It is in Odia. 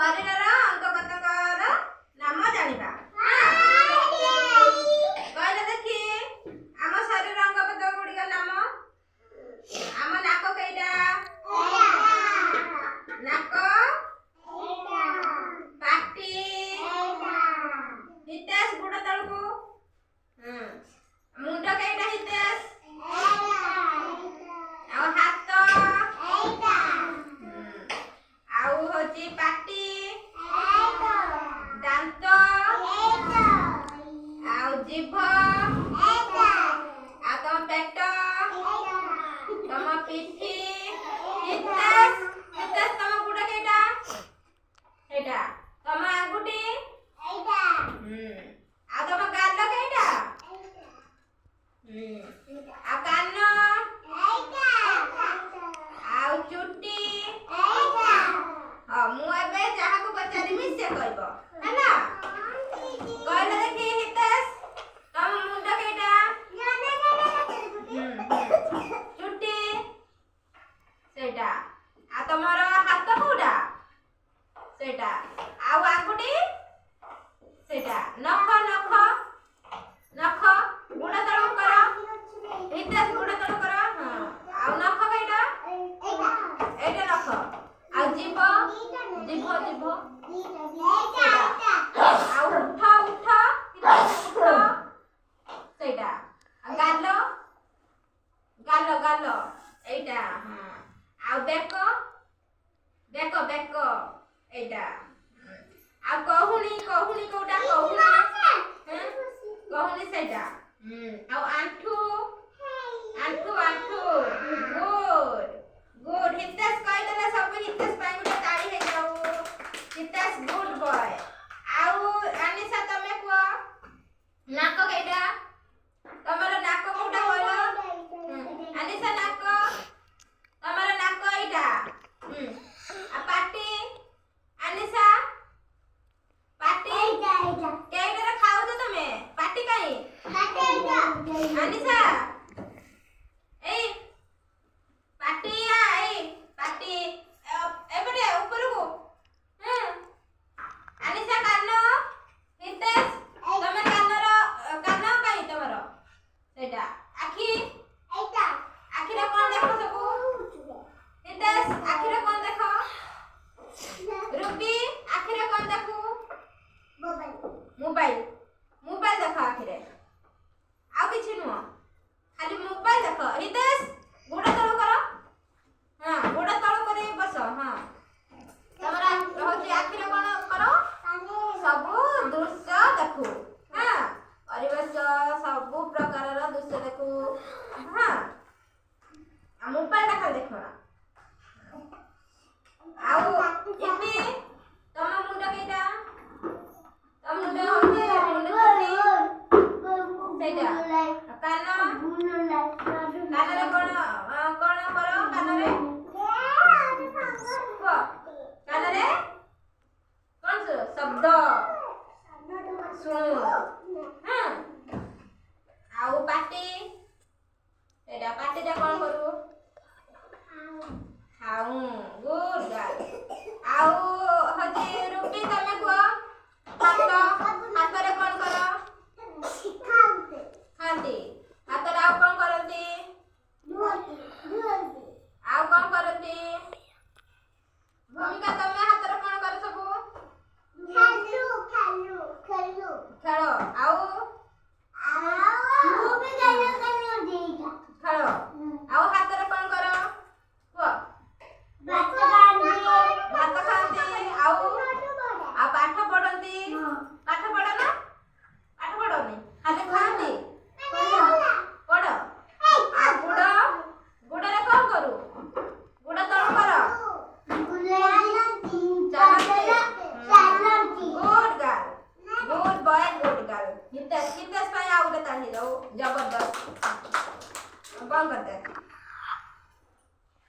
ଶରୀରର ଅଙ୍ଗ ପ୍ରତ୍ୟଙ୍ଗର ନାମ ଜାଣିବା। କହିଲେ ଦେଖି ଆମ ଶରୀର ଅଙ୍ଗ ପ୍ରତ୍ୟଙ୍ଗ ଗୁଡ଼ିକ ନାମ। ଆମ ନାକ କେଇଟା? ନାକ, ପାଟି, ହିତେଶ ଗୁଡ଼ ତଳକୁ। ମୁଣ୍ଡ କେଇଟା ହିତେଶ? ଆଉ ହାତ, ଆଉ ହଉଛି ପାଟି, ଦାନ୍ତ, ଆଉ ଜିଭ, ଆଉ ତମ ପେଟ, ତମ ପିଠି। ହିତେଶ ହିତେଶ ତମ ଗୁଡ଼ କେଇଟା? ଏଇଟା। ତମ ଆଙ୍ଗୁଠି, ଆଉ ତମ ଗାଲ କେଇଟା? ଆଉ କାନ, ଆଉ ଚୁଟି। ହଁ ମୁଁ ଏବେ ଯାହାକୁ ପଚାରିବି ସେ କହିବ ହେଲା। କହିଲେ ଦେଖି ହିତେଶ ତମ ମୁଣ୍ଡ କେଇଟା? ଚୁଟି ସେଇଟା। ଆଉ ତମର ହାତ କୋଉଟା? ସେଇଟା। ଆଉ ଆଙ୍ଗୁଠି ସେଇଟା। ନଖ ନଖ ନଖ ଗୁଡ଼ ତଳକୁ କର। ହିତେଶ ଗୁଡ଼ ତଳକୁ କର। ହଁ ଆଉ ନଖ କେଇଟା? ଏଇଟା ନଖ। ଆଉ ଜିଭ ଜିଭ ଜିଭ ସେଇଟା। ଆଉ ଉଠ ଉଠ ଉଠ ସେଇଟା। ଆଉ ଗାଲ ଗାଲ ଗାଲ ଏଇଟା। ହଁ ଆଉ ବେକ ବେକ ବେକ ଏଇଟା। ଆଉ କହୁଣି କହୁଣି କୋଉଟା? କହୁଣି କହୁଣି ସେଇଟା। ଆଉ ଆଣ୍ଠୁ ଆଣ୍ଠୁ ଆଣ୍ଠୁ। Good good. ହିତେଶ କହିଦେଲେ ସବୁ। ହିତେଶ ପାଇଁ ଗୋଟେ ତାଳି ହେଇଯାଉ। Hitesh good boy. ଆଉ ଆନିଶା ତମେ କୁହ ନାକ କେଇଟା? ତମର ନାକ କୋଉଟା କହିଲ? ଆନିଶା ନାକ ତମର ନାକ ଏଇଟା। ଆଉ ପାଟି ଆନିଶା ପାଟି କେଇଟାରେ ଖାଉଛ ତମେ? ପାଟି କାଇଁ? ଆନିଶା ଏଇ ପାଟି ଏଇ ପାଟି ଏପଟେ ଉପରକୁ। ଆନିଶା କାନ ହିତେଶ ତମେ କାନ କାଇଁ ତମର? ସେଇଟା। ଆଖି ଆଖିରେ କଣ ଦେଖ ସବୁ? ହିତେଶ ଆଖିରେ କଣ ଦେଖ? ରୁବି ଆଖିରେ କଣ ଦେଖୁ? ମୋବାଇଲ ମୋବାଇଲ ଦେଖ ଆଖିରେ। ଆଉ କିଛି ନୁହଁ ଖାଲି ମୋବାଇଲ ଦେଖ। ହିତେଶ ଗୋଡ଼ ତଳ କର। ହଁ ଗୋଡ଼ ତଳ କରି ବସ। ହଁ ତମର ହଉଛି ଆଖିରେ କଣ କର? ସବୁ ଦୃଶ୍ୟ ଦେଖୁ। ହଁ ପରିବେଶ ସବୁ ପ୍ରକାରର ଦୃଶ୍ୟ ଦେଖୁ। ହଁ ଆଉ ମୋବାଇଲ ଖାଲି ଦେଖ। ଆଉ ଇପି ତମ ମୁଣ୍ଡ କେଇଟା? ତମ ମୁଣ୍ଡ ହଉଛି ସେଇଟା। କାନ କାନରେ କଣ କଣ କର? କାନରେ କୁହ। କାନରେ କଣ ଶବ୍ଦ ଶୁଣୁ। ଆଉ ପାଟି ଏଇଟା। ପାଟିଟା କଣ କରୁ? ଖାଉ। Good girl. ଆଉ